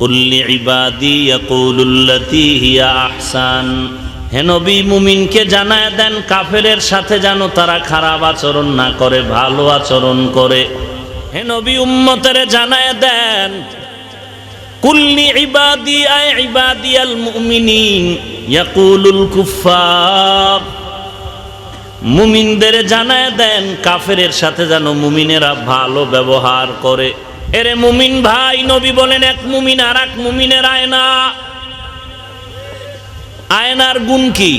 কুল্লি ইবাদি ইয়াকুলুল্লাতী হিয়া আহসান। হে নবী, মুমিনকে জানায় দেন কাফেরের সাথে যেন তারা খারাপ আচরণ না করে, ভালো আচরণ করে। হে নবী, উম্মতের জানায় দেন কুল্লি ইবাদি আই ইবাদিয়াল মুমিনিন ইয়াকুলুল কুফফার। মুমিনদের জানায় দেন কাফেরের সাথে যেন মুমিনেরা ভালো ব্যবহার করে। এরে মুমিন ভাই, নবী বলেন এক মুমিন আর এক মুমিনের আয়না। আয়নার গুণ কি?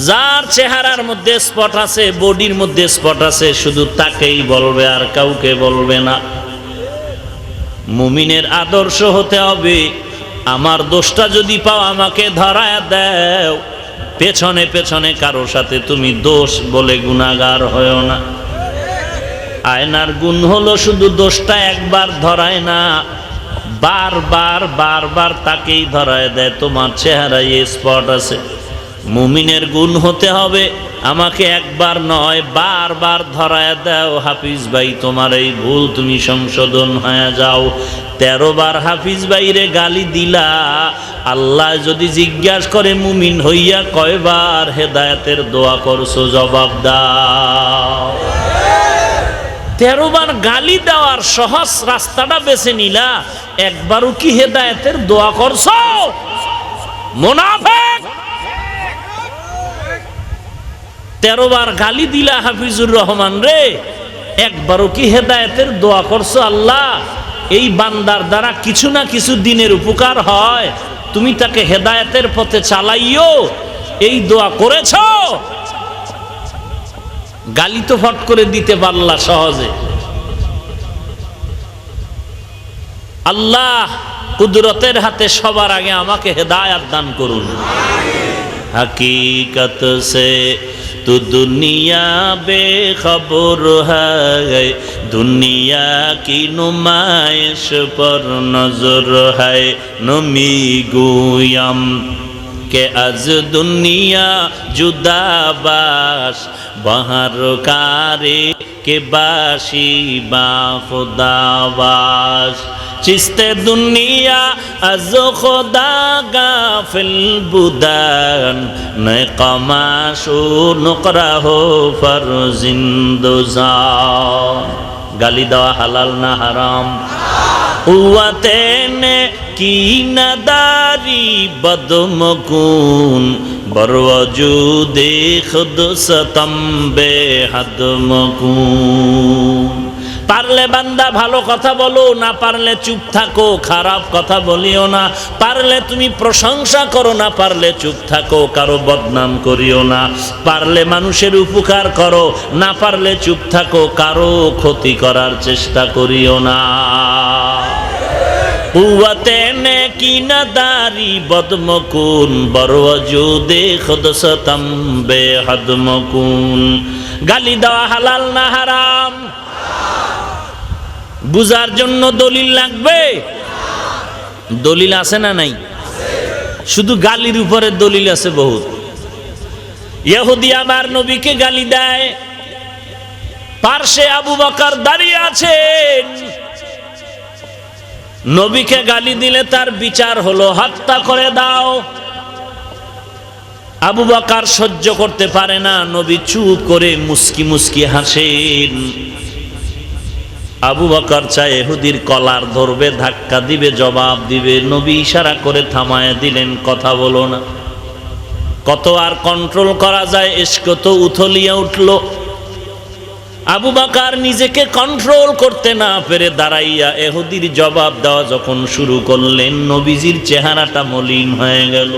যার চেহারার মধ্যে স্পট আছে, বডির মধ্যে স্পট আছে, শুধু তাকেই বলবে আর কাউকে বলবে না। মুমিনের আদর্শ হতে হবে, আমার দোষটা যদি পাও আমাকে ধরায় দাও, পেছনে পেছনে কারো সাথে তুমি দোষ বলে গুনাহগার হয়ো না। আয়নার গুণ হলো শুধু দোষটা একবার ধরায় না, বারবার বারবার তাকেই ধরায় দেয়, তোমার চেহারায় স্পট আছে। মুমিনের গুণ হতে হবে আমাকে একবার নয় বারবার ধরায় দাও, হাফিজ ভাই তোমার এই ভুল, তুমি সংশোধন হয়ে যাও। 13 বার হাফিজ ভাইরে গালি দিলা, আল্লাহ যদি জিজ্ঞাসা করে মুমিন হইয়া কয়বার হেদায়েতের দোয়া করছো, জবাব দাও। 13 বার গালি দেওয়ার সহজ রাস্তাটা বেছে নিলা, একবারও কি হেদায়েতের দোয়া করছো? মুনাফিক। 13 বার গালি দিলা হাফিজুর রহমান রে, একবারও কি হেদায়েতের দোয়া করছো? আল্লাহ, এই বান্দার দ্বারা কিছু না কিছু দিনের উপকার হয়, তুমি তাকে হেদায়েতের পথে চালাইও, এই দোয়া করেছো? গালি তো ফট করে দিতে পারলা সহজে। আল্লাহ কুদরতের হাতে সবার আগে আমাকে হেদায়েত দান করুন। हकीकत से तो दुनिया बेखबर है, दुनिया की नुमाइश पर नजर है। नमी गुयम के अज दुनिया जुदा बाश, बहर कारे के बाशी बा खुदा बाश। चिस्ते दुनिया अज खुदा गाफिल बुदान, ने कमाशो नुकरा हो फरजिंदुजान। गाली देवा हालाल ना हराम? कुव्वते ने की नदारी बदमकुन, बरवजूदे खुद सतम बेहद मकुन। পারলে বান্দা ভালো কথা বলো, না পারলে চুপ থাকো, খারাপ কথা বলিও না। পারলে তুমি প্রশংসা করো, না পারলে চুপ থাকো, কারো বদনাম করিও না। পারলে মানুষের উপকার করো, না পারলে চুপ থাকো, কারো ক্ষতি করার চেষ্টা করিও না। কুওয়াতে নে কি নাদারি বদমকুন, বরওয়াজুদে খুদসতম বেহদ মকুন। গালি দেওয়া হালাল না হারাম? বুঝার জন্য দলিল লাগবে? দলিল আছে না নাই? শুধু গালির উপরে দলিল আছে বহুত। ইহুদি আবার নবীকে গালি দেয়, পার্শ্বে আবু বকর দাঁড়িয়ে আছেন, নবীকে গালি দিলে তার বিচার হলো হত্যা করে দাও। আবু বকর সহ্য করতে পারে না, নবী চুপ করে মুস্কি মুস্কি হাসেন। আবু বকর চায় ইহুদির কলার ধরবে, ধাক্কা দিবে, জবাব দিবে, নবী ইশারা করে থামায় দিলেন, কথা বলো না। কত আর কন্ট্রোল করা যায়, ইশক তো উথলিয়ে উঠল। আবু বকর নিজেকে কন্ট্রোল করতে না পেরে দাঁড়াইয়া ইহুদির জবাব দেওয়া যখন শুরু করলেন, নবীজির চেহারাটা মলিন হয়ে গেল।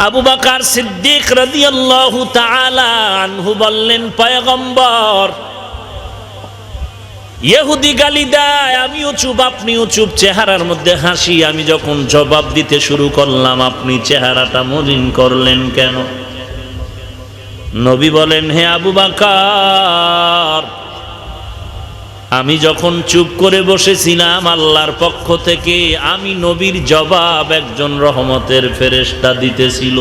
আবু বকর সিদ্দিক রাদিয়াল্লাহু তাআলা আনহু বললেন, পয়গম্বর, ইহুদি গালি দেয়, আমিও চুপ আপনিও চুপ, চেহারার মধ্যে হাসি। আমি যখন জবাব দিতে শুরু করলাম, আপনি চেহারাটা মলিন করলেন কেন? নবী বলেন, হে আবু বকর, আমি যখন চুপ করে বসেছিলাম, আল্লাহর পক্ষ থেকে আমি নবীর জবাব একজন রহমতের ফেরেশতা দিতেছিল।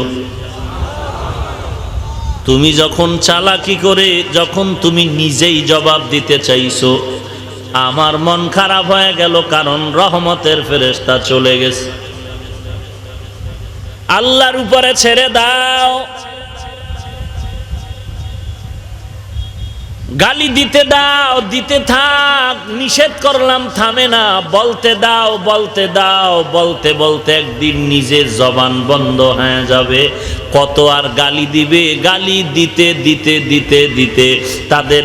তুমি যখন চালাকি করে, যখন তুমি নিজেই জবাব দিতে চাইছো, আমার মন খারাপ হয়ে গেল, কারণ রহমতের ফেরেশতা চলে গেছে। আল্লাহর উপরে ছেড়ে দাও। গালি দিতে দাও, দিতে থাক, নিষেধ করলাম থামে না, বলতে দাও বলতে দাও, বলতে বলতে একদিন নিজের জবান বন্ধ হয়ে যাবে। কত আর গালি দিবে, গালি দিতে দিতে দিতে দিতে তাদের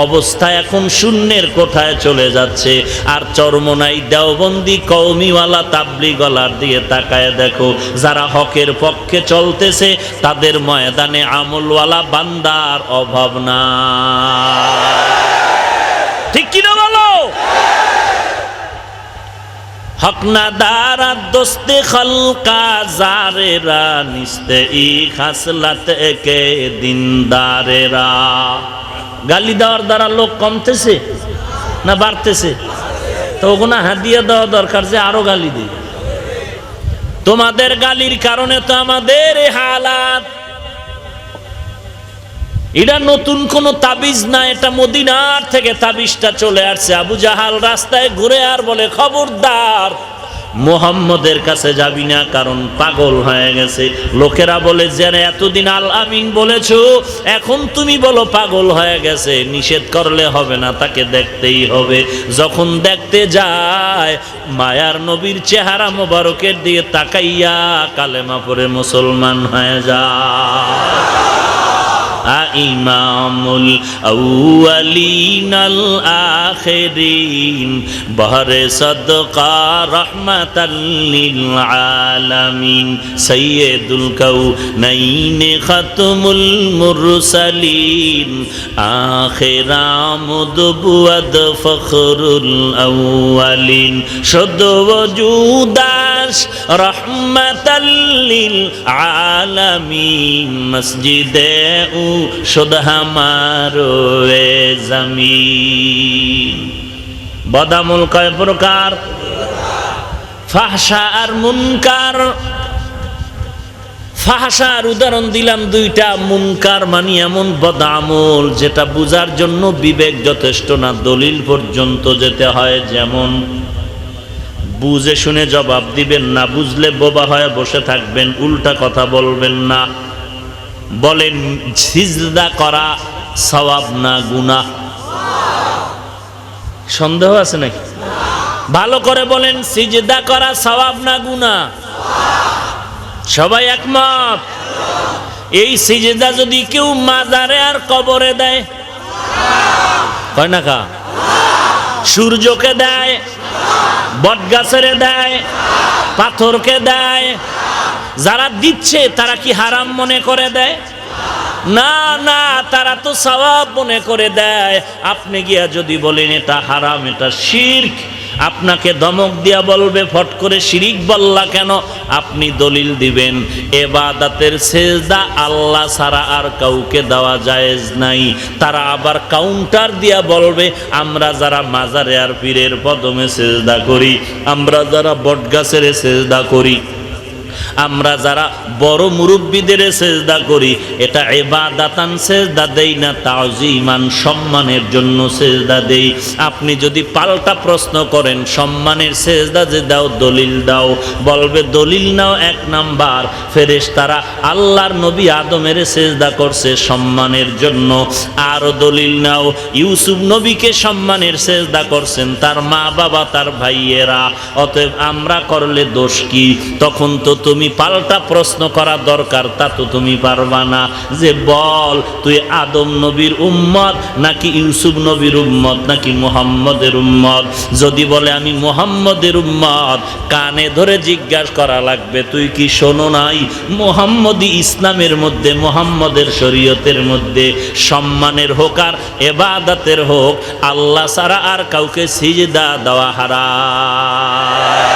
অবস্থা এখন শূন্যের কোঠায় চলে যাচ্ছে। আর চরমনাই দেওবন্দি কওমিওয়ালা তাবলিগওয়ালার দিকে তাকায় দেখো, যারা হকের পক্ষে চলতেছে তাদের ময়দানে আমলওয়ালা বান্দার অভাব না। ঠিক কিনা বলো? হক না দারাত দোস্তে খলকা জারেরা নিস্তে ই খাসলাত কে দিনদারেরা। গালি দেওয়ার দ্বারা লোক কমতেছে না বাড়তেছে? তো ওগুনা হাদিয়া দেওয়া দরকার যে আরো গালি দিই। তোমাদের গালির কারণে তো আমাদের এই হালাত। এটা নতুন কোন তাবিজ না, এটা মদিনার থেকে তাবিজটা চলে আসছে। আবু জাহাল রাস্তায় ঘুরে আর বলে, খবরদার মুহাম্মদের কাছে যাবি না, কারণ পাগল হয়ে গেছে। লোকেরা বলে, যে এতদিন আল আমিন বলেছো, এখন তুমি বলো পাগল হয়ে গেছে, নিষেধ করলে হবে না, তাকে দেখতেই হবে। যখন দেখতে যায়, মায়ার নবীর চেহারা মোবারকের দিকে তাকাইয়া কালেমা পড়ে মুসলমান হয়ে যায়। ইমামুল আউয়ালিন আল আখিরিন বহরে সদকা রাহমাতাল লিল আলামিন সাইয়্যিদুল কাউনাইন খাতমুল মুরসালিন আখিরামুদ বুয়াদ ফখরুল আউয়ালিন শুদ্ধ ওজুদাস রাহমাতাল লিল আলামিন মসজিদে শুদ্ধ হামারো জমিন। বদামুল কয় প্রকার? ফাহশা আর মুনকার। ফাহশার উদাহরণ দিলাম দুইটা, মুনকার মানে এমন বদামল যেটা বুঝার জন্য বিবেক যথেষ্ট না, দলিল পর্যন্ত যেতে হয়। যেমন বুঝে শুনে জবাব দিবেন না, বুঝলে বোবা হয়ে বসে থাকবেন, উল্টা কথা বলবেন না। বলেন সিজদা করা সওয়াব না গুনাহ? সন্দেহ আছে নাকি? ভালো করে বলেন, সিজদা করা সওয়াব না গুনাহ? সবাই একমত? এই সিজদা যদি কেউ মাজারে আর কবরে দেয়, কয় না কা? সূর্যকে দেয়, বটগাছেরে দেয়, পাথরকে দেয়, যারা দিচ্ছে তারা কি হারাম মনে করে দেয়? না না, তারা তো সওয়াব মনে করে দেয়। আপনি গিয়া যদি বলেন এটা হারাম, এটা শিরক, আপনাকে ধমক দিয়া বলবে, ফট করে শিরিক বললা কেন? আপনি দলিল দিবেন, ইবাদতের সেজদা আল্লাহ ছাড়া আর কাউকে দেওয়া জায়েজ নাই। তারা আবার কাউন্টার দিয়া বলবে, আমরা যারা মাজারে আর পীরের কদমে সেজদা করি, আমরা যারা বটগাছের সেজদা করি, আমরা যারা বড় মুরব্বীদের সেজদা করি, এটা ইবাদাতান সেজদা দেই না, তাওজিমান সম্মানের জন্য সেজদা দেই। আপনি যদি পাল্টা প্রশ্ন করেন, সম্মানের সেজদা যে দাও, দলিল দাও, বলবে দলিল নাও। এক নাম্বার, ফেরেশতারা আল্লাহর নবী আদমের সেজদা করছে সম্মানের জন্য। আর দলিল নাও, ইউসুফ নবীকে সম্মানের সেজদা করছেন তার মা বাবা, তার ভাইয়েরা। অতএব আমরা করলে দোষ কি? তখন তো তুমি পাল্টা প্রশ্ন করা দরকার, তা তো তুমি পারবা না। যে বল তুই আদম নবীর উম্মত নাকি ইউসুফ নবীর উম্মত নাকি মুহাম্মদের উম্মত? যদি বলে আমি মুহাম্মদের উম্মত, কানে ধরে জিজ্ঞাসা করা লাগবে, তুই কি শোনো নাই মুহাম্মদী ইসলামের মধ্যে, মুহাম্মদের শরীয়তের মধ্যে সম্মানের হোক আর ইবাদতের হোক, আল্লাহ ছাড়া আর কাউকে সিজদা দেওয়া হারাম।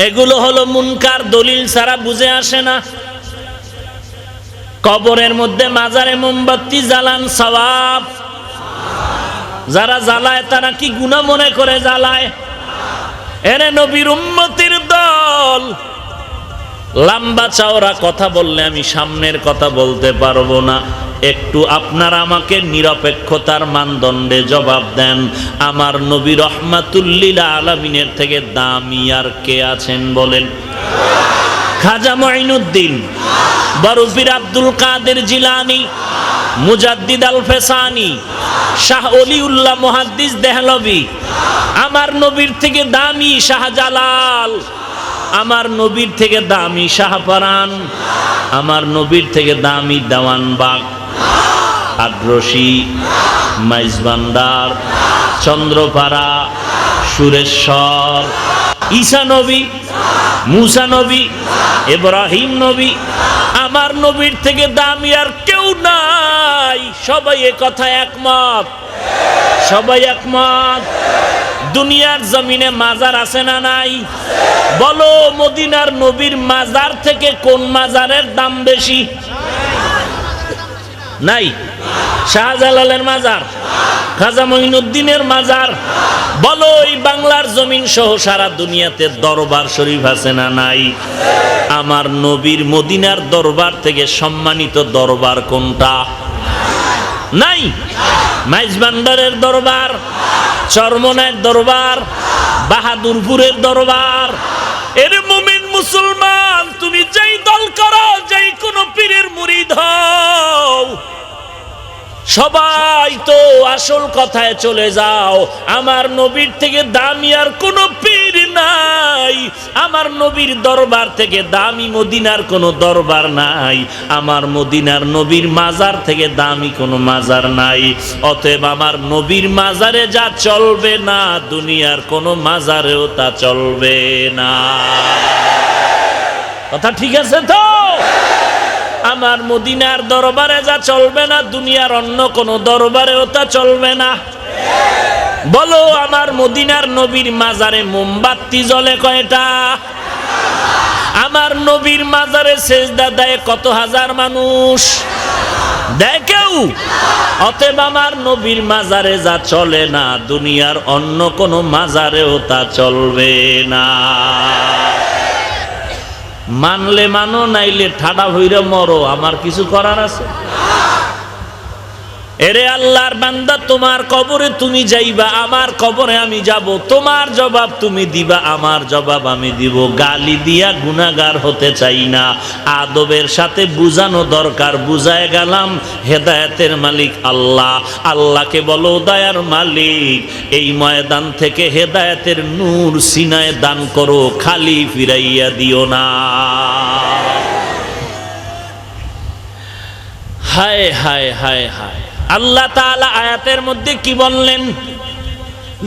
এগুলো হলো মুনকার, দলিল ছাড়া বুঝে আসে না। কবরের মধ্যে মাজারে মোমবাতি জ্বালান সওয়াব, যারা জ্বালায় তারা কি গুনাহ মনে করে জ্বালায়? এরে নবীর উম্মতের দল, লম্বা চওড়া কথা বললে আমি সামনের কথা বলতে পারবো না। একটু আপনারা আমাকে নিরপেক্ষতার মানদণ্ডে জবাব দেন, আমার নবী রহমাতুল্লিল আলামিনের থেকে দামি আর কে আছেন বলেন? খাজা মুঈনুদ্দিন, বরফির আব্দুল কাদের জিলানী, মুজাদ্দিদ আল ফেসানি, শাহ ওলিউল্লাহ মুহাদ্দিস দেহলভী, আমার নবীর থেকে দামি শাহজালাল, আমার নবীর থেকে দামি শাহপরান, আমার নবীর থেকে দামি দেওয়ানবাগ, আদ্রসি, মাইজবান্দার, চন্দ্রপাড়া, সুরেশ্বর, ঈসা নবী, মুসা নবী, ইব্রাহিম নবী, আমার নবীর থেকে দামি আর কেউ নাই। সবাই এ কথা একমত, সবাই একমত। দুনিয়ার জমিনে মাজার আছে না নাই? বলো, মদিনার নবীর মাজার থেকে কোন মাজারের দাম বেশি? নাই। শাহজালালের মাজার, খাজা মুঈনুদ্দিনের মাজার। বলো, এই বাংলার জমিন সহ সারা দুনিয়াতে দরবার শরীফ আছে না নাই? আমার নবীর মদিনার দরবার থেকে সম্মানিত দরবার কোনটা? নাই। মাইজবান্ডারের দরবার, চরমনায়ের দরবার, বাহাদুরপুরের দরবার। এর মুমিন মুসলমান, তুমি যেই দল করো, যেই কোন পীরের মুরিদ হও, সবাই তো আসল কথায় চলে যাও। আমার নবীর থেকে দামি আর কোন পীর নাই, আমার নবীর দরবার থেকে দামি মদিনার কোন দরবার নাই, আমার মদিনার নবীর মাজার থেকে দামি কোন মাজার নাই। অতএব আমার নবীর মাজারে যা চলবে না, দুনিয়ার কোন মাজারেও তা চলবে না। কথা ঠিক আছে তো? আমার মদিনার দরবারে যা চলবে না, দুনিয়ার অন্য কোন দরবারেও তা চলবে না। বলো, আমার মদিনার নবীর মাজারে মোমবাতি জ্বলে কয়টা? আমার নবীর মাজারে সেজদা দেয় কত হাজার মানুষ? দেয় কেউ? অতএব আমার নবীর মাজারে যা চলে না, দুনিয়ার অন্য কোন মাজারেও তা চলবে না। মানলে মানো, নাইলে ঠাডা হইরে মরো, আমার কিছু করার আছে? এরে আল্লাহর বান্দা, তোমার কবরে তুমি যাইবা, আমার কবরে আমি যাব। তোমার জবাব তুমি দিবা, আমার জবাব আমি দিব। গালি দিয়া গুনাহগার হতে চাই না, আদবের সাথে বুঝানো দরকার। বুঝায় গেলাম, হেদায়েতের মালিক আল্লাহ। আল্লাহকে বলো, দয়ার মালিক, এই ময়দান থেকে হেদায়েতের নূর সিনায় দান করো, খালি ফিরাইয়া দিও না। হায় হায় হায় হায়। আল্লাহ তাআলা আয়াতের মধ্যে কি বললেন?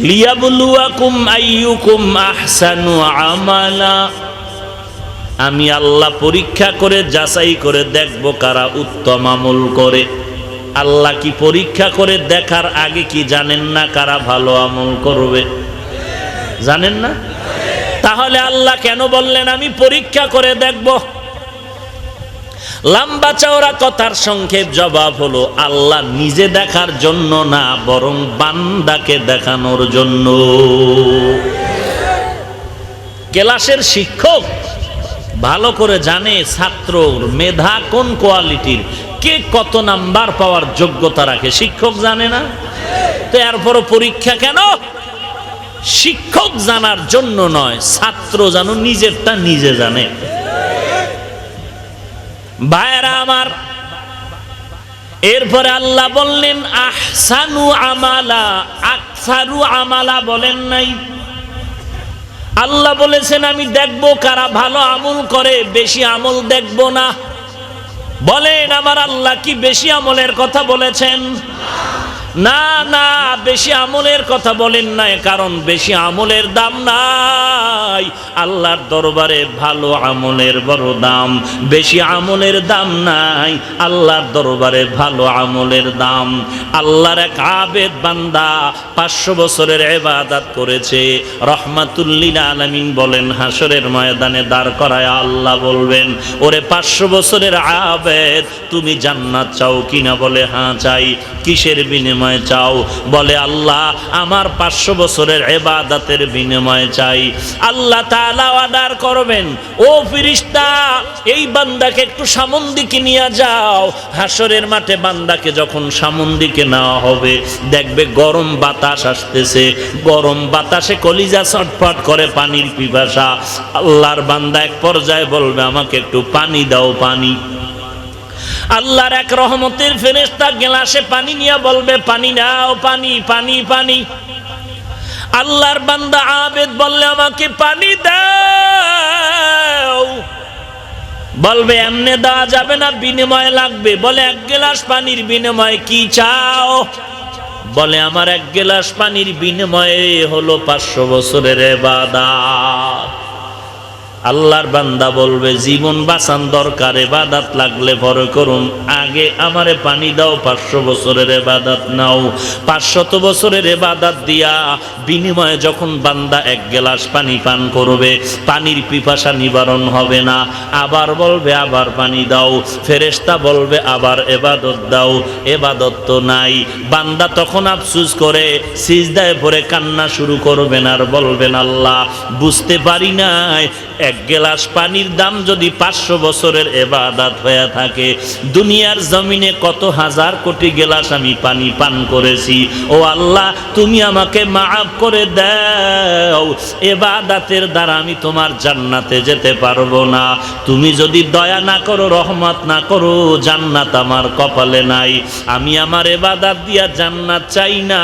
লিয়াবলুয়াকুম আইয়ুকুম আহসানু আমালা। আমি আল্লাহ পরীক্ষা করে যাচাই করে দেখব কারা উত্তম আমল করে। আল্লাহ কি পরীক্ষা করে দেখার আগে কি জানেন না কারা ভালো আমল করবে? জানেন না? তাহলে আল্লাহ কেন বললেন আমি পরীক্ষা করে দেখব? লম্বা চওড়া কথার সংক্ষেপ জবাব হলো, আল্লাহ নিজে দেখার জন্য না, বরং বান্দাকে দেখানোর জন্য। ক্লাসের শিক্ষক ভালো করে জানে ছাত্রর মেধা কোন কোয়ালিটির, কে কত নাম্বার পাওয়ার যোগ্যতা রাখে, শিক্ষক জানে না? তো এরপরও পরীক্ষা কেন? শিক্ষক জানার জন্য নয়, ছাত্র যেন নিজেরটা নিজে জানে। ভাইরা আমার, এরপরে আল্লাহ বললেন আহসানু আমালা, আকসারু আমালা বলেন নাই। আল্লাহ বলেছেন আমি দেখব কারা ভালো আমল করে, বেশি আমল দেখব না। বলেন আমার আল্লাহ কি বেশি আমলের কথা বলেছেন? না না, বেশি আমলের কথা বলেন নাই, কারণ বেশি আমলের দাম নাই। আল্লাহর দরবারে ভালো আমলের বড় দাম। বেশি আমলের দাম নাই, আল্লাহর দরবারে ভালো আমলের দাম। আল্লাহর এক আবেদ বান্দা 500 বছরের ইবাদত করেছে, রহমাতুল্লিল আলামিন বলেন হাসরের ময়দানে দাঁড় করায় আল্লাহ বলবেন, ওরে 500 বছরের আবেদ, তুমি জান্নাত চাও কিনা? বলে হ্যাঁ চাই। কিসের বিনিময়ে? বিনিময়ে চাও? বলে আল্লাহ আমার 500 বছরের ইবাদতের বিনিময়ে চাই। আল্লাহ তাআলা অর্ডার করবেন, ও ফেরেশতা এই বান্দাকে একটু সামন দিকে নিয়ে যাও। হাসরের মাঠে বান্দাকে যখন সামন দিকে নেওয়া হবে, দেখবে গরম বাতাস আসতেছে, গরম বাতাসে কলিজা ছটফট করে, পানির পিপাসা। আল্লাহর বান্দা এক পর্যায়ে বলবে আমাকে একটু পানি দাও, পানি। আল্লাহর এক রহমতের ফেরেশতা গ্লাসে পানি নিয়ে বলবে পানি নাও, পানি পানি পানি। আল্লাহর বান্দা আবেদ বললে আমাকে পানি দাও, বলবে এমনে দেওয়া যাবে না, বিনিময় লাগবে। বলে 1 গ্লাস পানির বিনিময়ে কি চাও? বলে আমার 1 গ্লাস পানির বিনিময়ে হলো 500 বছরের ইবাদত। আল্লাহর বান্দা বলবে জীবন বাঁচান দরকার, ইবাদত লাগলে পরে করুন, আগে আমারে পানি দাও, 500 বছরের ইবাদত নাও। 500 বছরের ইবাদত দিয়া বিনিময়ে যখন বান্দা 1 গ্লাস পানি পান করবে, পানির পিপাসা নিবারণ হবে না। আবার বলবে আবার পানি দাও, ফেরেশতা বলবে আবার ইবাদত দাও, ইবাদত তো নাই। বান্দা তখন আফসোস করে সিজদায় পড়ে কান্না শুরু করবেন আর বলবেন আল্লাহ বুঝতে পারি নাই 1 গ্লাস পানির দাম যদি 500 বছরের ইবাদত হয়ে থাকে, দুনিয়ার জমিনে কত হাজার কোটি গ্লাস আমি পানি পান করেছি। ও আল্লাহ তুমি আমাকে মাফ করে দাও, ইবাদতের দ্বারা আমি তোমার জান্নাতে যেতে পারবো না। তুমি যদি দয়া না করো, রহমত না করো, জান্নাত আমার কপালে নাই। আমি আমার ইবাদত দিয়া জান্নাত চাই না,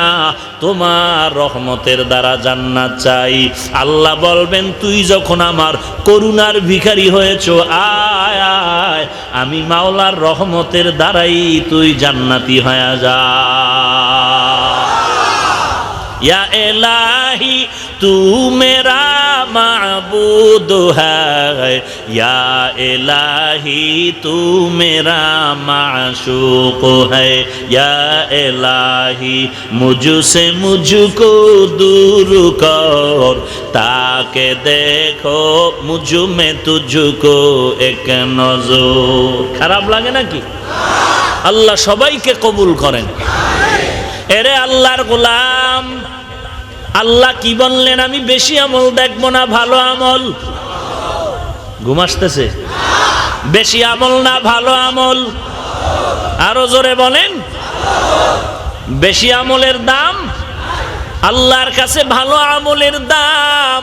তোমার রহমতের দ্বারা জান্নাত চাই। আল্লাহ বলবেন তুই যখন আমার করুণার ভিখারি হয়েছ, আয় আয়, আমি মাওলার রহমতের দ্বারাই তুই জান্নাতি হয়ে যা। या इलाही तू मेरा माबूद है, या इलाही तू मेरा माशूक है, या इलाही मुझसे मुझको दूर कर, ताके देखो मुझ में तुझको एक नजर। খারাপ লাগে নাকি? আল্লাহ সবাইকে কবুল করেন। এরে আল্লাহর গোলাম, আল্লাহ কি বললেন? আমি বেশি আমল দেখবো না, ভালো আমল। ঘুম আসতেছে? বেশি আমল না ভালো আমল? আরো জোরে বলেন। বেশি আমলের দাম আল্লাহর কাছে, ভালো আমলের দাম।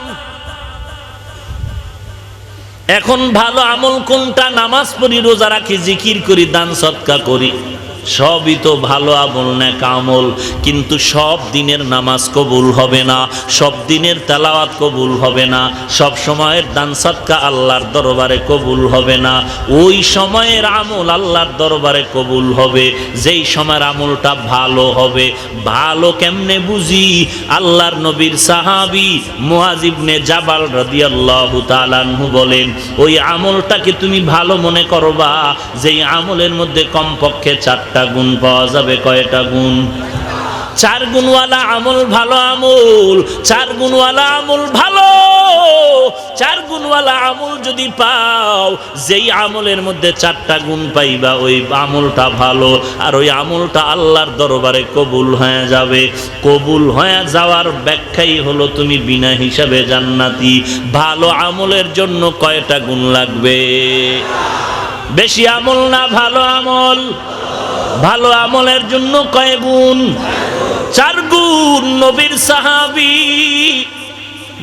এখন ভালো আমল কোনটা? নামাজ পড়ি, রোজা রাখি, জিকির করি, দান সদকা করি, সবই তো ভালো আমল, নেক আমল। কিন্তু সব দিনের নামাজ কবুল হবে না, সব দিনের তেলাওয়াত কবুল হবে না, সব সময়ের দান সদকা আল্লাহর দরবারে কবুল হবে না। ওই সময়ের আমল আল্লাহর দরবারে কবুল হবে যেই সময়ের আমলটা ভালো হবে। ভালো কেমনে বুঝি? আল্লাহর নবীর সাহাবী মুআয ইবনে জাবাল রাদিয়াল্লাহু তাআলা আনহু বলেন, ওই আমলটাকে তুমি ভালো মনে করবা যেই আমলের মধ্যে কমপক্ষে 4টা গুণ পাওয়া যাবে। কয়টা গুণ? 4 গুণওয়ালা আমল ভালো আমল, 4 গুণওয়ালা আমল ভালো। 4 গুণওয়ালা আমল যদি পাও, যেই আমলের মধ্যে 4টা গুণ পাইবা, ওই আমলটা ভালো, আর ওই আমলটা আল্লাহর দরবারে কবুল হয়ে যাবে। কবুল হয়ে যাওয়ার ব্যাখ্যাই হলো তুমি বিনা হিসাবে জান্নাতি। ভালো আমলের জন্য কয়টা গুণ লাগবে? বেশি আমল না ভালো আমল? ভালো আমলের জন্য কয় গুণ? 4 গুণ। নবীর সাহাবী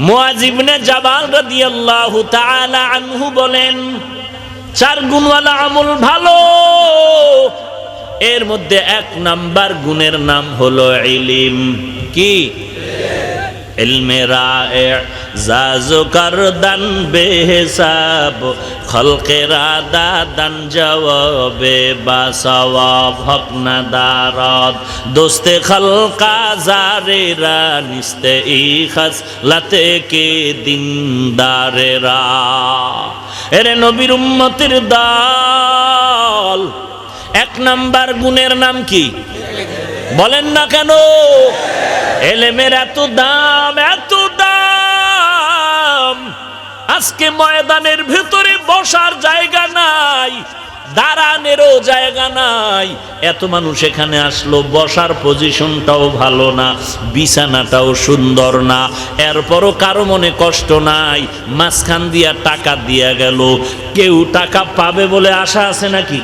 মুআয ইবনে জাবাল রাদিয়াল্লাহু তাআলা আনহু বলেন, 4 গুণওয়ালা আমল ভালো। এর মধ্যে 1 নাম্বার গুণের নাম হলো ইলম। কি? ইলমে রায়ে জাজু করদান বেহিসাব, খলকেরা দাদান জবাবে বাসওয়াব, হক না দারদ দোস্তে খলকা জারেরা, নিস্তে ইখাস লাতে কে দিনদারেরা। এরে নবীর উম্মতের দল, 1 নাম্বার গুণের নাম কি? বলেন না কেন? এলেমের এত দাম, এত দাম। আজকে ময়দানের ভেতরে বসার জায়গা নাই, দাঁড়ানেরও জায়গা নাই। এত মানুষ এখানে আসলো, বসার পজিশনটাও ভালো না, বিছানাটাও সুন্দর না, এরপরও কারো মনে কষ্ট নাই। মাঝখান দিয়া টাকা দিয়া গেল, কেউ টাকা পাবে বলে আশা আছে নাকি?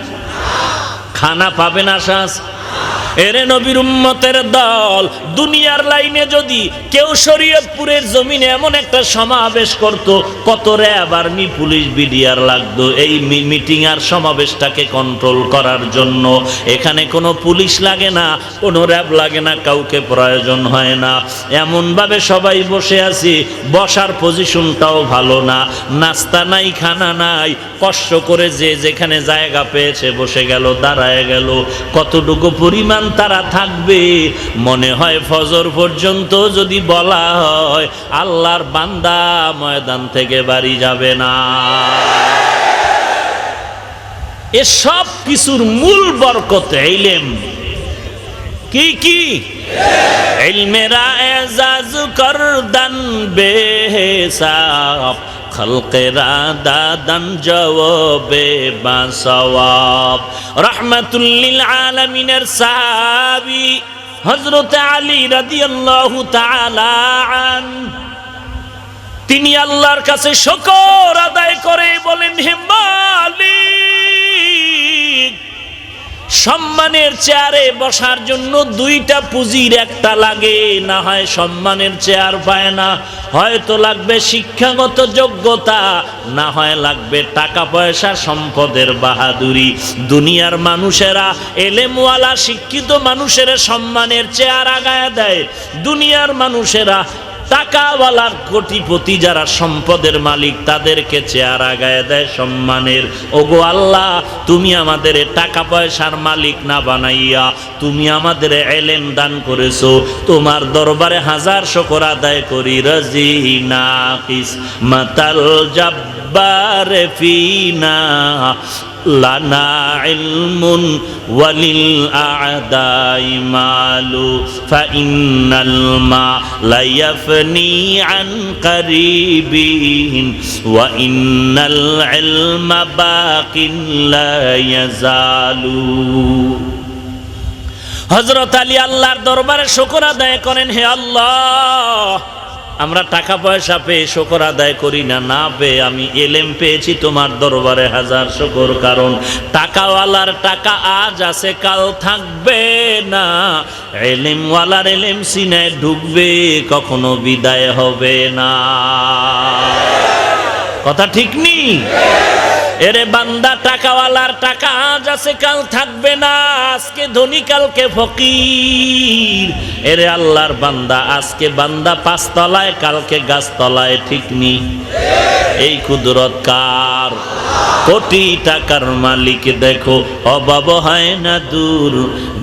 খানা পাবেন আশা আছে? এরে নবীর উম্মতের দল, দুনিয়ার লাইনে যদি কেউ শরীয়তপুরের জমিনে এমন একটা সমাবেশ করত, কত র্যাব আর্মি পুলিশ বিডিআর লাগতো এই মিটিং আর সমাবেশটাকে কন্ট্রোল করার জন্য। এখানে কোনো পুলিশ লাগে না, কোনো র্যাব লাগে না, কাউকে প্রয়োজন হয় না। এমনভাবে সবাই বসে আছি, বসার পজিশনটাও ভালো না, নাস্তা নাই, খানা নাই, কষ্ট করে যে যেখানে জায়গা পেয়েছে বসে গেল, দাঁড়ায় গেল। কতটুকু পরিমাণ তারা থাকবে? মনে হয় ফজর পর্যন্ত যদি বলা হয় আল্লাহর বান্দা ময়দান থেকে বাড়ি যাবে না। এসব কিছুর মূল বরকত ইলম। কি কি? ইলমেরা এজাজ করদান বেহিসাব, খলকেরা দাদান জওয়াবে বাসওয়াব। রাহমাতুল লিল আলামিনের সাহাবী হযরত আলী রাদিয়াল্লাহু তাআলা আন, তিনি আল্লাহর কাছে শুকর আদায় করে বলেন, হে মালিক, সম্মানের চেয়ারে বসার জন্য দুইটা পুঁজির একটা লাগে, না হয় সম্মানের চেয়ার পায় না। হয়তো লাগবে শিক্ষাগত যোগ্যতা, না হয় লাগবে টাকা পয়সা, সম্পদের বাহাদুরি। দুনিয়ার মানুষেরা এলেমওয়ালা শিক্ষিত মানুষের সম্মানের চেয়ার আগায় দেয়, দুনিয়ার মানুষেরা টাকাওয়ালার কোটিপতি যারা সম্পদের মালিক তাদেরকে চেয়ার আগায় দেয় সম্মানের। ওগো আল্লাহ, তুমি আমাদের টাকা পয়সার মালিক না বানাইয়া তুমি আমাদের ইলম দান করেছো, তোমার দরবারে হাজার শুকর আদায় করি। রাজিনা কিস মাতাল জাব্বার ফিনা লানা ইলমুন ওয়ালিল আ'দাই মালু ফাইন্নাল মা লা ইয়াফনি আন কারিবিন ওয়া ইন্নাল ইলমা বাকিন লা ইয়াজালু। হযরত আলী আল্লাহর দরবারে শুকর আদায় করেন, হে আল্লাহ, আমরা টাকা পয়সা পেয়ে শুকর আদায় করি না, না পেয়ে আমি ইলম পেয়েছি, তোমার দরবারে হাজার শুকর। কারণ টাকাওয়ালার টাকা আজ আছে, কাল থাকবে না। ইলমওয়ালার ইলম সিনায় ঢুকবে, কখনো বিদায় হবে না। কথা ঠিক নি? এরে বান্দা, টাকাওয়ালার টাকা আজ আছে, কাল থাকবে না। আজকে ধনী, কালকে ফকির। এরে আল্লাহর বান্দা, আজকে বান্দা পাঁচতলায়, কালকে গাছতলায়, ঠিক নি? এই কুদরত কার? কোটি টাকার মালিক দেখো, অভাব হয় না দূর,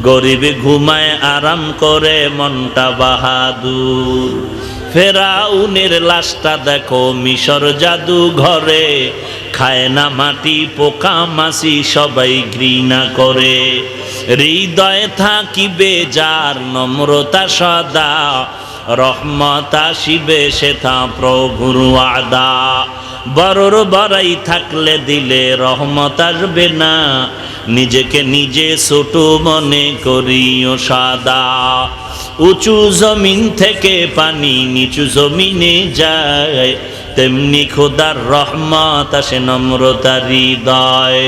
গরিবে ঘুমায় আরাম করে মনটা বাহাদুর। ফেরাউনের লাশটা দেখো মিশর জাদু ঘরে, খায় না মাটি, পোকা মাছি সবাই ঘৃণা করে। হৃদয়ে থাকিবে যার নম্রতা সদা, রহমত আসিবে সেথা প্রভুর ওয়াদা। বড়র বড়াই থাকলে দিলে রহমত আসবে না, নিজেকে নিজে ছোট মনে করিও সাদা। উঁচু জমিন থেকে পানি নিচু জমিনে যায়, তেমনি খোদার রহমত আসে নম্রতার হৃদয়।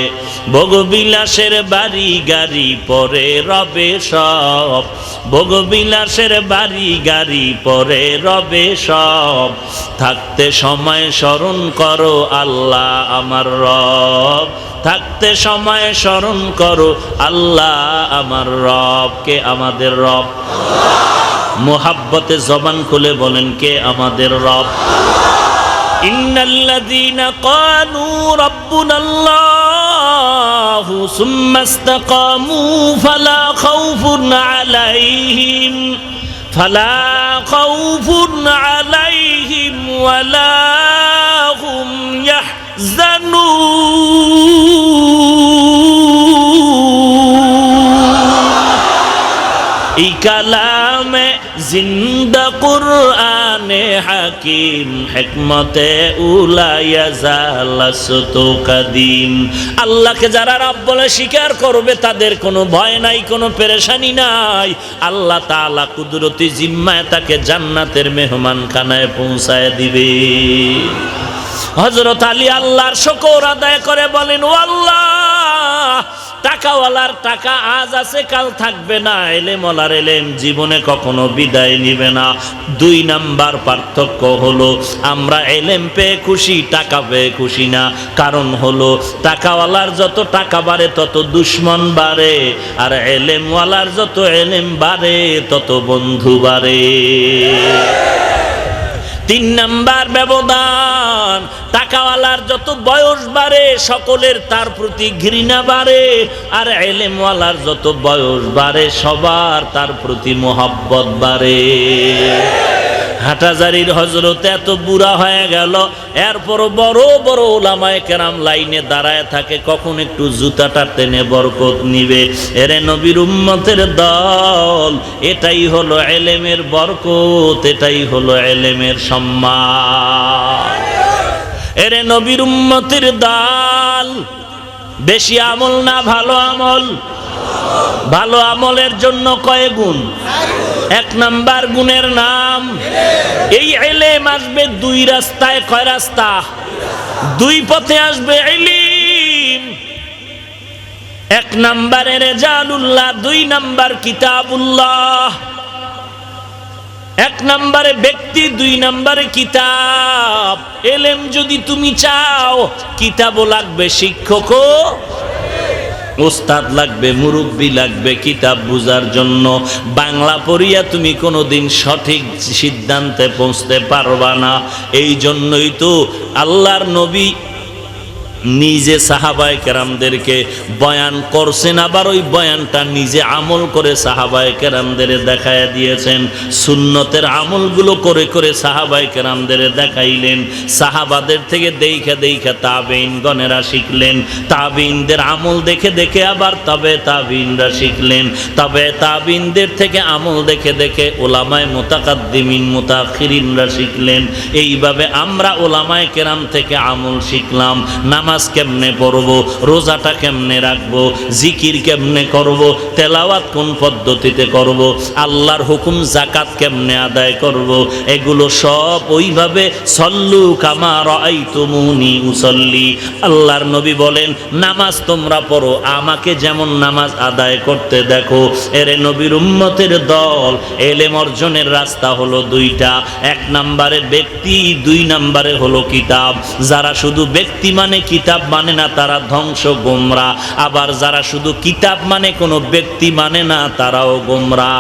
ভোগবিলাসের বাড়ি গাড়ি পরে রবে সব, ভোগবিলাসের বাড়ি গাড়ি পরে রবে সব। থাকতে সময় স্মরণ করো আল্লাহ আমার রব, থাকতে সময় স্মরণ করো আল্লাহ আমার রব। কে আমাদের রব? মুহাব্বতে জবান খুলে বলেন, কে আমাদের রব? ইন্নাল্লাযীনা ক্বালু রাব্বুনাল্লাহু সুম্মা ইসতাকামু ফালা খাউফুন আলাইহিম ওয়ালা হুম ইয়াহজানুন। এই কালামে জিন্দা কুরআন কুরআনে হাকিম হিকমতে উলায়া জালাসতু কাদিম। আল্লাহকে যারা রব বলে স্বীকার করবে তাদের কোনো ভয় নাই, কোনো পেরেশানি নাই। আল্লাহ তাআলা কুদরতি জিম্মায় তাকে জান্নাতের মেহমানখানায় পৌঁছায় দিবে। হযরত আলী আল্লাহর শুকর আদায় করে বলেন, ও আল্লাহ, টাকাওয়ালার টাকা আজ আছে কাল থাকবে না, এলেমওয়ালার এলেম জীবনে কখনো বিদায় নিবে না। 2 নাম্বার পার্থক্য হলো আমরা এলেম পেয়ে খুশি, টাকা পেয়ে খুশি না। কারণ হলো টাকাওয়ালার যত টাকা বাড়ে তত দুশ্মন বাড়ে, আর এলেমওয়ালার যত এলেম বাড়ে তত বন্ধু বাড়ে। 3 নাম্বার ব্যবধান, টাকাওয়ালার যত বয়স বাড়ে সকলের তার প্রতি ঘৃণা বাড়ে, আর এলেমওয়ালার যত বয়স বাড়ে সবার তার প্রতি মোহাব্বত বাড়ে। হাটাজারির হযরত এত বুড়া হয়ে গেল, এরপর বড় বড় ওলামায়ে কেরাম লাইনে দাঁড়ায় থাকে, কখন একটু জুতাটা টেনে বরকত নিবে। এরে নবীর উম্মতের দল, এটাই হলো এলেমের বরকত, এটাই হলো এলেমের সম্মান। এরে নবীর উম্মতের দল, বেশি আমল না ভালো আমল। ভালো আমলের জন্য কয় গুণ? 1 নাম্বার গুণের নাম এই ইলম আসবে 2 রাস্তায়। কয় রাস্তা? 2 পথে আসবে ইলম। 1 নাম্বারে রেজালুল্লাহ, 2 নাম্বার কিতাবুল্লাহ। 1 নাম্বারে ব্যক্তি, 2 নাম্বারে কিতাব। ইলম যদি তুমি চাও, কিতাবও লাগবে, শিক্ষকও ওস্তাদ লাগবে, মুরব্বী লাগবে কিতাব বুঝার জন্য। বাংলা পড়িয়া তুমি কোনোদিন সঠিক সিদ্ধান্তে পৌঁছতে পারবা না। এই জন্যই তো আল্লাহর নবী নিজে সাহাবায়ে কেরামদেরকে বয়ান করছেন, আবার ওই বয়ানটা নিজে আমল করে সাহাবায়ে কেরামদের দেখায় দিয়েছেন। সুন্নতের আমলগুলো করে করে সাহাবায়ে কেরামদের দেখাইলেন। সাহাবাদের থেকে দেখে দেখে তাবেঈনগণেরা শিখলেন, তাবেঈনদের আমল দেখে দেখে আবার তাবেঈনরা শিখলেন, তাবেঈনদের থেকে আমল দেখে দেখে ওলামায়ে মুতাকাদ্দিমিন মুতাআখিরিনরা শিখলেন। এইভাবে আমরা ওলামায়ে কেরাম থেকে আমল শিখলাম। নামাজ কেমনে পড়বো, রোজাটা কেমনে রাখবো, জিকির কেমনে করব, তেলাওয়াত কোন পদ্ধতিতে করব, আল্লাহর হুকুম যাকাত কেমনে আদায় করব, এগুলো সব ওইভাবে সল্লু কামা রাআইতুমুনি উসাল্লি। আল্লাহর নবী বলেন, নামাজ তোমরা পড়ো আমাকে যেমন নামাজ আদায় করতে দেখো। এরে নবীর উম্মতের দল, এলেম অর্জনের রাস্তা হলো 2টা। 1 নাম্বারে ব্যক্তি, 2 নাম্বারে হলো কিতাব। যারা শুধু ব্যক্তি মানে কিতাব মানে না তারা ধ্বংস, গোমরা। আবার যারা শুধু কিতাব মানে কোনো ব্যক্তি মানে না তারাও গোমরা।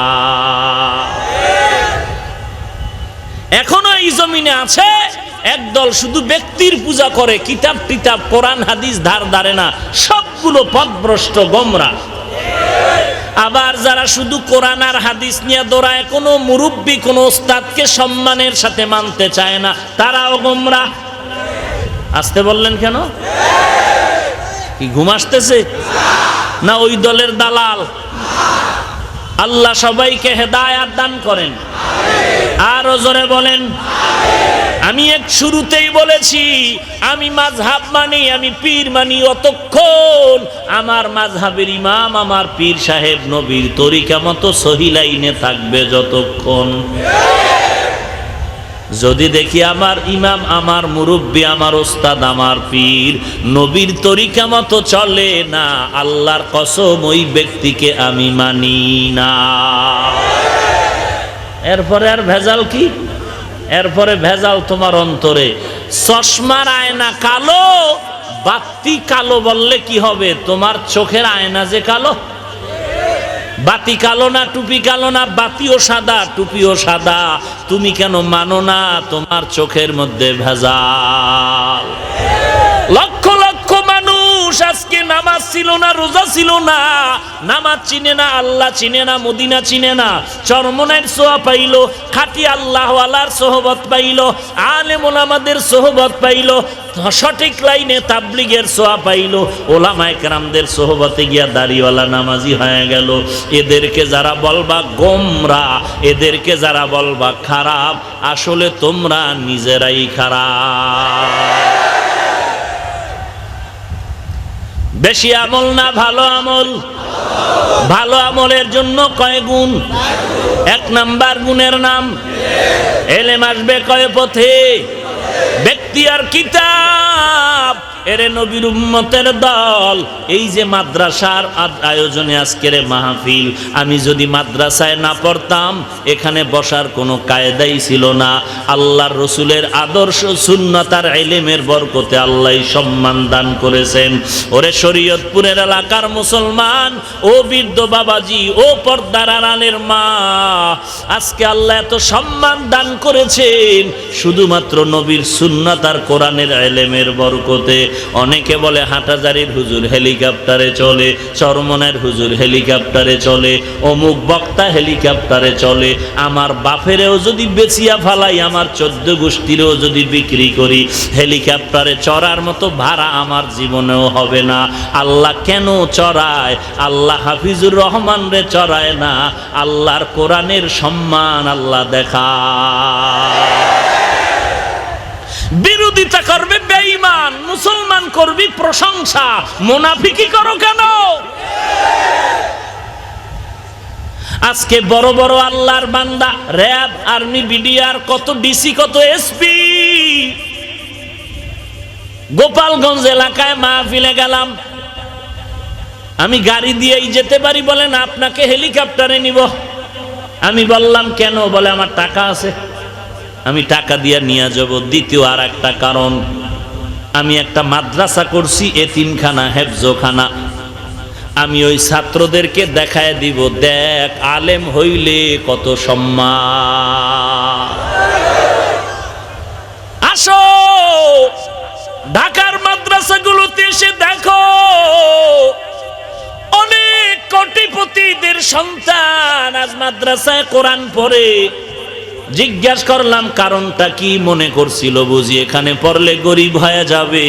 এখনো এই জমিনে আছে একদল শুধু ব্যক্তির পূজা করে, কিতাব টিতাব কোরআন হাদিস ধার ধারে না, সবগুলো পথভ্রষ্ট গোমরা। আবার যারা শুধু কোরআন আর হাদিস নিয়ে দৌড়ায়, কোনো মুরব্বী কোনো ওস্তাদকে সম্মানের সাথে মানতে চায় না, তারাও গোমরা। আসতে বললেন কেন? কি ঘুম আসতেছে না ওই দলের দালাল? আল্লাহ সবাইকে হেদায়েত দান করেন। আর জোরে বলেন। আমি এক শুরুতেই বলেছি, আমি মাযহাব মানি, আমি পীর মানি অতক্ষণ আমার মাযহাবের ইমাম আমার পীর সাহেব নবীর তরিকা মতো সহি লাইনে থাকবে যতক্ষণ। যদি দেখি আমার ইমাম, আমার মুরব্বী, আমার ওস্তাদ, আমার পীর নবীর তরিকা মতো চলে না, আল্লাহর কসম ওই ব্যক্তিকে আমি মানি না। এরপরে আর ভেজাল কি? এরপরে ভেজাল তোমার অন্তরে। চশমার আয়না কালো, বাতি কালো বললে কি হবে? তোমার চোখের আয়না যে কালো। বাতি কালো না, টুপি কালো না, বাতিও সাদা, টুপিও সাদা। তুমি কেন মানো না? তোমার চোখের মধ্যে ভেজাল। লক্ষ লক্ষ মানুষ আজকে নামাজ ছিল না, রোজা ছিল না, নামাজ চিনে না, আল্লাহ চিনে না, মদিনা চিনে না, চরমনের সোয়া পাইল, খাঁটি আল্লাহওয়ালার সোহবত পাইল, আলেম ওলামাদের সোহবত পাইল, সঠিক লাইনে তাবলীগের সোয়া পাইল, ওলামায়ে কেরামদের সোহবতে গিয়া দাড়িওয়ালা নামাজি হয়ে গেল। এদেরকে যারা বলবা গোমরা, এদেরকে যারা বলবা খারাপ, আসলে তোমরা নিজেরাই খারাপ। বেশি আমল না ভালো আমল? ভালো আমলের জন্য কয় গুণ? 1 নাম্বার গুণের নাম এলেম। আসবে কয় পথে? ব্যক্তি আর কিতাব। এরে নবীর উম্মতের দল, এই যে মাদ্রাসার আয়োজনে আজকের মাহফিল, আমি যদি মাদ্রাসায় না পড়তাম এখানে বসার কোনো কায়দাই ছিল না। আল্লাহর রসুলের আদর্শ সুন্নাত আর ইলমের বরকতে আল্লাহ সম্মান দান করেছেন। ওরে শরীয়তপুরের এলাকার মুসলমান, ও বৃদ্ধ বাবাজি, ও পর্দার আড়ালের মা, আজকে আল্লাহ এত সম্মান দান করেছেন শুধুমাত্র নবীর সুন্নাত আর কোরআনের ইলমের বরকতে। অনেকে বলে হাটাজারির হুজুর হেলিকপ্টারে চলে, চরমনের হুজুর হেলিকপ্টারে চলে, অমুক বক্তা হেলিকপ্টারে চলে। আমার বাপেরেও যদি বেচিয়া ফালাই, আমার 14 গোষ্ঠীরেও যদি বিক্রি করি, হেলিকপ্টারে চড়ার মতো ভাড়া আমার জীবনেও হবে না। আল্লাহ কেন চড়ায়? আল্লাহ হাফিজুর রহমান রে চড়ায় না, আল্লাহর কোরআনের সম্মান আল্লাহ দেখায়। বিরোধিতা করবে বেঈমান, মুসলমান করবি প্রশংসা, মুনাফিকি করো কেন? আজকে বড় বড় আল্লাহর বান্দা, র‍্যাব, আর্মি, বিডিআর, কত ডিসি, কত এসপি। গোপালগঞ্জ এলাকায় মাহফিলে গেলাম, আমি গাড়ি দিয়েই যেতে পারি, বলেন আপনাকে হেলিকপ্টারে নিব। আমি বললাম কেন? বলে আমার টাকা আছে, আমি টাকা দিয়ে নিয়ে যাব। দ্বিতীয় আর একটা কারণ, আমি একটা মাদ্রাসা করছি, এতিমখানা, হেফজখানা। আমি ওই ছাত্রদেরকে দেখায় দিব, দেখ আলেম হইলে কত সম্মান। আসো ঢাকার মাদ্রাসাগুলোতে এসে দেখো, অনেক কোটিপতিদের সন্তান আজ মাদ্রাসায় কোরআন পড়ে। জিজ্ঞাস করলাম কারণটা কি? মনে করছিল বুঝি এখানে পড়লে গরিব হয়ে যাবে,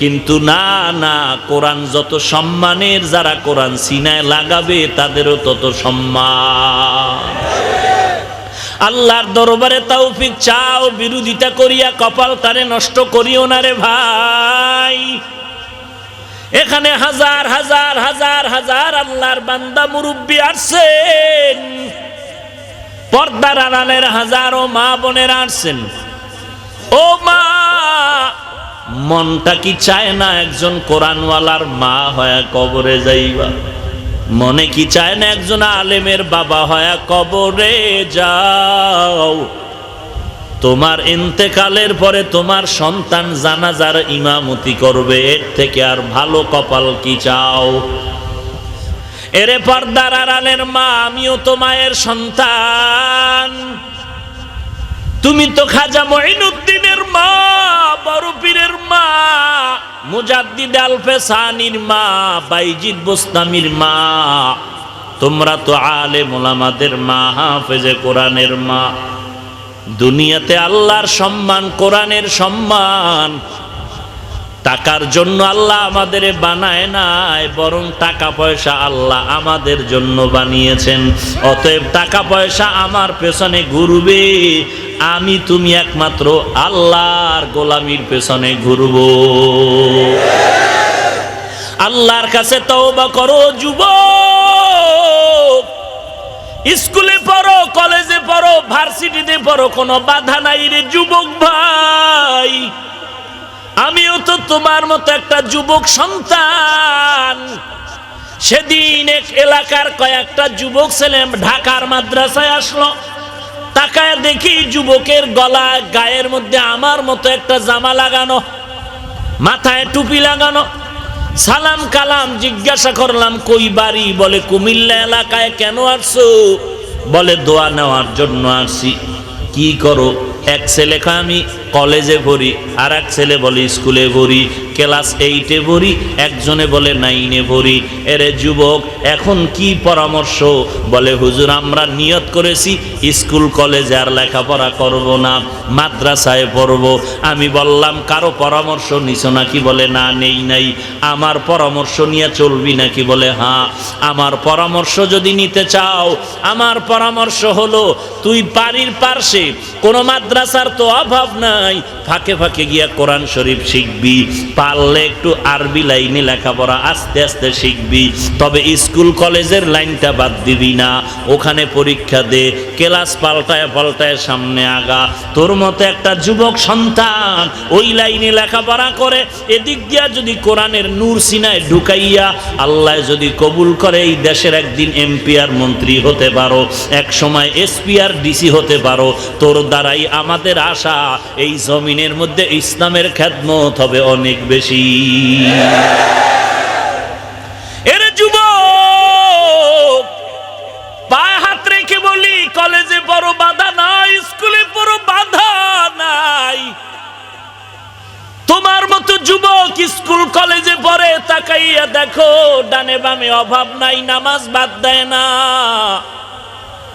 কিন্তু না না, কোরআন যত সম্মানের, যারা কোরআন সিনায় লাগাবে তাদেরও তত সম্মান। আল্লাহর দরবারে তৌফিক চাও, বিরোধিতা করিয়া কপাল তারে নষ্ট করিও না রে ভাই। এখানে হাজার হাজার হাজার হাজার আল্লাহর বান্দা মুরব্বী আসছেন, পর্দার আড়ালের হাজারো মা বোনেরা আসছেন। ও মা, মনটা কি চায় না একজন কোরআনওয়ালার মা হয়ে কবরে যাইবা? মনে কি চায় না একজন আলেমের বাবা হয়ে কবরে যাও? তোমার ইন্তেকালের পরে তোমার সন্তান জানাজার ইমামতি করবে, এর থেকে আর ভালো কপাল কি চাও? এরে পর্দার আড়ালের মা, আমিও তো মায়ের সন্তান। তুমি তো খাজা মঈনুদ্দিনের মা, বড় পীরের মা, মুজাদ্দিদ আলফে সানির মা, বাইজিদ বোস্তামির মা। তোমরা তো আলেম ওলামাদের মা, হাফেজে কোরআনের মা। দুনিয়াতে আল্লাহর সম্মান, কোরআনের সম্মান টাকার জন্য আল্লাহ আমাদের বানায় নাই, বরং টাকা পয়সা আল্লাহ আমাদের জন্য বানিয়েছেন। অতএব টাকা পয়সা আমার পেছনে ঘুরবে, আমি তুমি একমাত্র আল্লাহর গোলামির পেছনে ঘুরব। আল্লাহর কাছে তওবা করো যুবক। স্কুলে পড়ো, কলেজে পড়ো, ভার্সিটিতে পড়ো, কোনো বাধা নাই রে যুবক ভাই। আমিও তো তোমার মতো একটা যুবক সন্তান। সেদিন এক এলাকার কয়েকটা যুবক ছেলে ঢাকার মাদ্রাসায় আসলো। তাকায় দেখি যুবকের গলা গায়ের মধ্যে আমার মতো একটা জামা লাগানো, মাথায় টুপি লাগানো। সালাম কালাম জিজ্ঞাসা করলাম কই বাড়ি? বলে কুমিল্লা এলাকায়। কেন আসছো? বলে দোয়া নেওয়ার জন্য আসছি। কি করো? এক ছেলে কয় আমি কলেজে ভরি, আর এক ছেলে বলে স্কুলে ভরি, ক্লাস 8-এ ভরি, একজনে বলে 9-এ ভরি। এরে যুবক, এখন কি পরামর্শ? বলে হুজুর আমরা নিয়ত করেছি স্কুল কলেজে আর লেখাপড়া করব না, মাদ্রাসায় পড়ব। আমি বললাম কারো পরামর্শ নিছো নাকি? বলে না, নেই নাই। আমার পরামর্শ নিয়ে চলবি নাকি? বলে হ্যাঁ। আমার পরামর্শ যদি নিতে চাও, আমার পরামর্শ হলো তুই বাড়ির পাশে কোনো মাদ্রাসার তো অভাব নাই, ফাঁকে ফাঁকে গিয়া কোরআন শরীফ শিখবি, পারলে একটু আরবি লাইনে লেখাপড়া আস্তে আস্তে শিখবি, তবে স্কুল কলেজের লাইনটা বাদ দিবি না। ওখানে পরীক্ষা দে, ক্লাস পাল্টায় পাল্টায় সামনে আগা। তোর মতো একটা যুবক সন্তান ওই লাইনে লেখাপড়া করে, এদিক দিয়া যদি কোরআনের নূর সিনায় ঢুকাইয়া আল্লাহ যদি কবুল করে এই দেশের একদিন এমপি আর মন্ত্রী হতে পারো, এক সময় এসপি আর ডিসি হতে পারো। তোর দ্বারাই আমাদের আশা এই জমিনের মধ্যে ইসলামের খেদমত হবে অনেক বেশি। এর যুবক, পায়ে হাত রেখে বলি, কলেজে বড় বাধা নাই, স্কুলে বড় বাধা নাই। তোমার মতো যুবক স্কুল কলেজে পড়ে, তাকাইয়া দেখো ডানে বামে অভাব নাই, নামাজ বাদ দেয় না।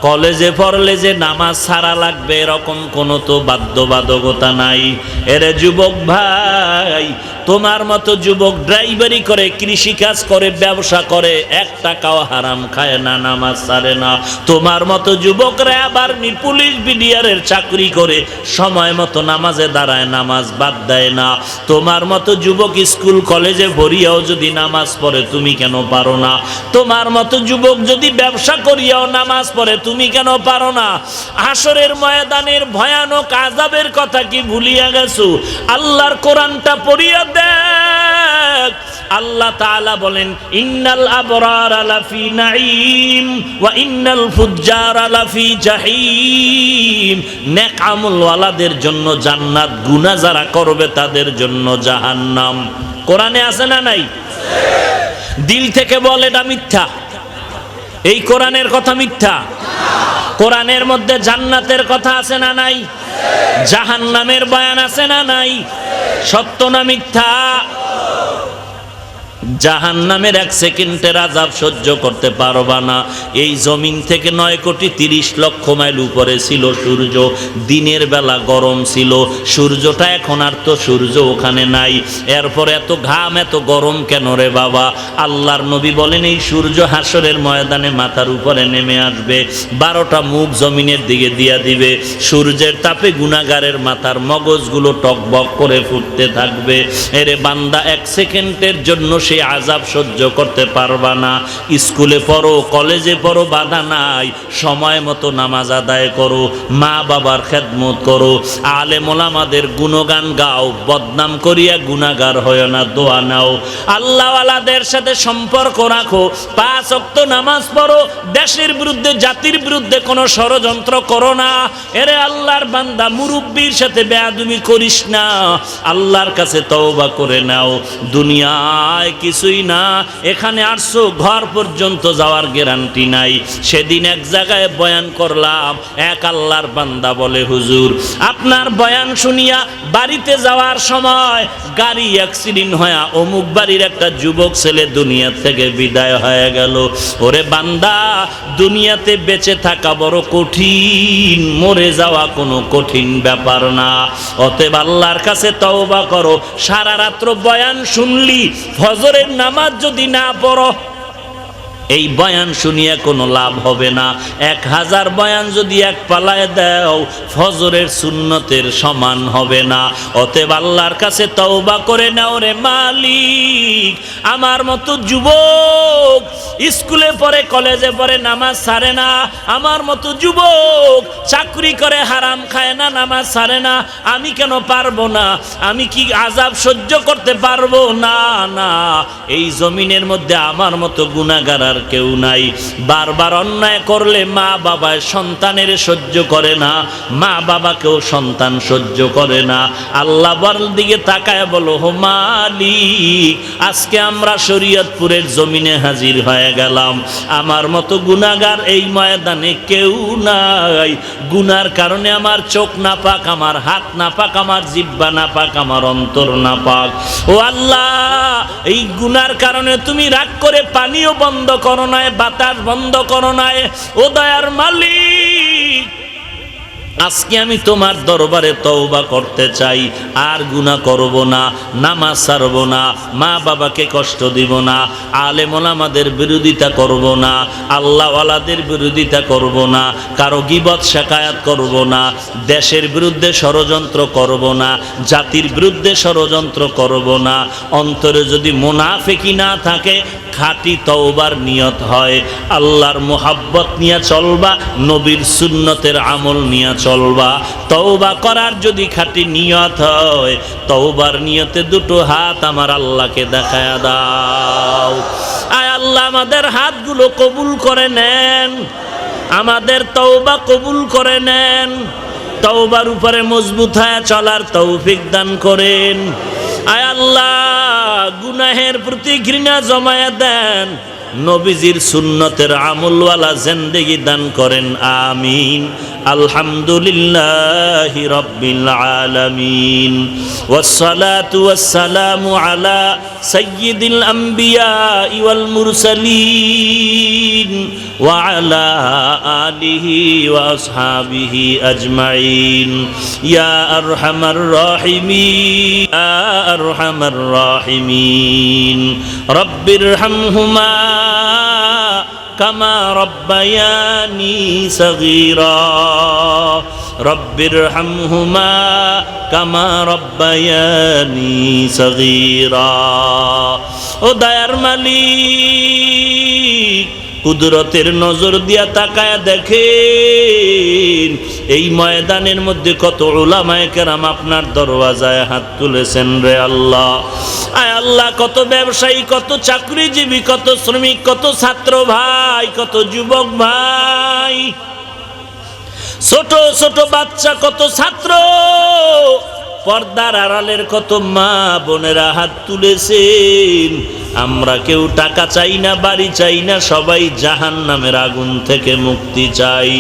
কলেজে পড়লে যে নামাজ ছাড়া লাগবে এরকম কোনো তো বাধ্যবাধকতা নাই। এরে যুবক ভাই, তোমার মতো যুবক ড্রাইভারি করে, কৃষিকাজ করে, ব্যবসা করে, 1 টাকাও হারাম খায় না, নামাজ ছাড়ে না। তোমার মতো যুবকরা আবার পুলিশ বিডিআরের চাকরি করে, সময় মতো নামাজে দাঁড়ায়, নামাজ বাদ দেয় না। তোমার মতো যুবক স্কুল কলেজে ভরিয়াও যদি নামাজ পড়ে, তুমি কেন পারো না? তোমার মতো যুবক যদি ব্যবসা করিয়াও নামাজ পড়ে, তুমি কেন পারো না? হাসরের ময়দানের ভয়ানক আযাবের কথা কি ভুলিয়া গেছো? আল্লাহর কোরআনটা পড়িয়া দেখ। আল্লাহ তাআলা বলেন, ইন্নাল আবরারা লাফি নাঈম ওয়া ইন্নাল ফুজ্জারা লাফি জাহিম। নেক আমল ওয়ালাদের জন্য জান্নাত, গুনাহ যারা করবে তাদের জন্য জাহান্নাম। কোরআনে আছে না নাই? দিল থেকে বল এটা মিথ্যা, এই কোরআনের কথা মিথ্যা। কোরআনের মধ্যে জান্নাতের কথা আছে না নাই? জাহান্নামের বয়ান আছে না নাই? সত্য না মিথ্যা? জাহান্নামের 1 সেকেন্ডের আযাব সহ্য করতে পারবা না। এই জমিন থেকে 9,30,00,000 মাইল উপরে ছিল সূর্য, দিনের বেলা গরম ছিল। সূর্যটা এখন আর তো সূর্য ওখানে নাই, এরপর এত ঘাম এত গরম কেন রে বাবা? আল্লাহর নবী বলেন, এই সূর্য হাসরের ময়দানে মাথার উপরে নেমে আসবে, 12টা মুখ জমিনের দিকে দিয়া দিবে। সূর্যের তাপে গুনাহগারের মাথার মগজগুলো টকবক করে ফুটতে থাকবে। এরে বান্দা, 1 সেকেন্ডের জন্য সেই আযাব সহ্য করতে পারবা না। স্কুলে পড়ো, কলেজে পড়ো, বাধা নাই, সময় মতো নামাজ আদায় করো, মা বাবার খেদমত করো, আলেম ওলামাদের গুণগান গাও, বদনাম করিয়া গুনাহগার হয় না, দোয়া নাও, আল্লাহওয়ালাদের সাথে সম্পর্ক রাখো, 5 ওয়াক্ত নামাজ পড়ো, দেশের বিরুদ্ধে জাতির বিরুদ্ধে কোনো ষড়যন্ত্র করো না। এরে আল্লাহর বান্দা, মুরব্বির সাথে বেয়াদবি করিস না, আল্লাহর কাছে তওবা করে নাও। দুনিয়ায় কিছুই না, এখানে আসছো, ঘর পর্যন্ত যাওয়ার গ্যারান্টি নাই। সেদিন এক জায়গায় বয়ান করলাম, এক আল্লাহর বান্দা বলে, হুজুর আপনার বয়ান শুনিয়া বাড়িতে যাওয়ার সময় গাড়ি অ্যাক্সিডেন্ট হয়ে অমুক বাড়ির একটা যুবক ছেলে দুনিয়া থেকে বিদায় হয়ে গেল। ওরে বান্দা, দুনিয়াতে বেঁচে থাকা বড় কঠিন, মরে যাওয়া কোনো কঠিন ব্যাপার না। অতএব আল্লাহর কাছে তওবা করো। সারা রাত্র বয়ান শুনলি, ফজরের নামাজ যদি না পড়ো, এই বয়ান শুনিয়া কোনো লাভ হবে না। 1000 বয়ান যদি এক পালায় দাও, ফজরের সুন্নতের সমান হবে না। অতএব আল্লাহর কাছে তওবা করে নাও রে মালিক। আমার মতো যুবক স্কুলে পড়ে, কলেজে পড়ে, নামাজ ছাড়ে না, আমার মতো যুবক চাকরি করে, হারাম খায় না, নামাজ ছাড়ে না, আমি কেন পারবো না? আমি কি আযাব সহ্য করতে পারবো না? না, এই জমিনের মধ্যে আমার মতো গুনাহগার আর কেউ নাই। বারবার অন্যায় করলে মা বাবায় সন্তানের সহ্য করে না, মা বাবাকেও সন্তান সহ্য করে না। আল্লাহ বল দিকে তাকায় বলো, হো মালিক, আজকে আমরা শরীয়তপুরের জমিনে হাজির হয়ে গেলাম, আমার মতো গুনাহগার এই ময়দানে কেউ নাই। গুনার কারণে আমার চোখ নাপাক, আমার হাত নাপাক, আমার জিহ্বা নাপাক, আমার অন্তর নাপাক। ও আল্লাহ, এই গুনার কারণে তুমি রাগ করে পানিও বন্ধ করো নাই, বাতাস বন্ধ করো নাই। ও দয়ার মালিক, আজকে আমি তোমার দরবারে তওবা করতে চাই, আর গুনাহ করব না, নামাজ ছাড়ব না, মা বাবাকে কষ্ট দিব না, আলেম ওলামাদের বিরোধিতা করব না, আল্লাহওয়ালাদের বিরোধিতা করব না, কারো গীবত শিকায়াত করব না, দেশের বিরুদ্ধে ষড়যন্ত্র করব না, জাতির বিরুদ্ধে ষড়যন্ত্র করব না। অন্তরে যদি মুনাফিকি না থাকে, খাঁটি তওবার নিয়ত হয়, আল্লাহর মোহাব্বত নিয়ে চলবা, নবীর সুন্নতের আমল নিয়ে চলবা। তওবা করার যদি খাঁটি নিয়ত হয়, তওবার নিয়তে দুটো হাত আমার আল্লাহকে দেখায়া দাও। আয় আল্লাহ, আমাদের হাতগুলো কবুল করে নেন, আমাদের তওবা কবুল করে নেন, তওবার উপরে মজবুত হয়ে চলার তৌফিক দান করেন। আয় আল্লাহ, গুনাহের প্রতি ঘৃণা জমায়া দেন, নবীজির সুন্নতের আমলওয়ালা জিন্দেগি দান করেন। আমিন। আলহামদুলিল্লাহি রাব্বিল আলামিন, ওয়াসসালাতু ওয়াসসালামু আলা সাইয়্যিদিল আম্বিয়া ওয়াল মুরসালিন ওয়া আলা আলিহি ওয়া আসহাবিহি আজমাইন। ইয়া আরহামার রাহিমিন, ইয়া আরহামার রাহিমিন, রব্বিরহামহুমা কামা রব্বায়ানি সগীরা, রব্বিরহামহুমা কামা রব্বায়ানি সগীরা। ও দয়ার মালিক, কুদরতের নজর দিয়া তাকায়া দেখেন, এই ময়দানের মধ্যে কত উলামায়ে কেরাম আপনার দরওয়াজায় হাত তুলেছেন রে আল্লাহ। আয় আল্লাহ, কত ব্যবসায়ী, কত চাকরিজীবী, কত শ্রমিক, কত ছাত্র ভাই, কত যুবক ভাই, ছোট ছোট বাচ্চা, কত ছাত্র, পর্দার আড়ালের কত মা বোনেরা হাত তুলেছেন। আমরা কেউ টাকা চাই না, বাড়ি চাই না, সবাই জাহান্নামের আগুন থেকে মুক্তি চাই।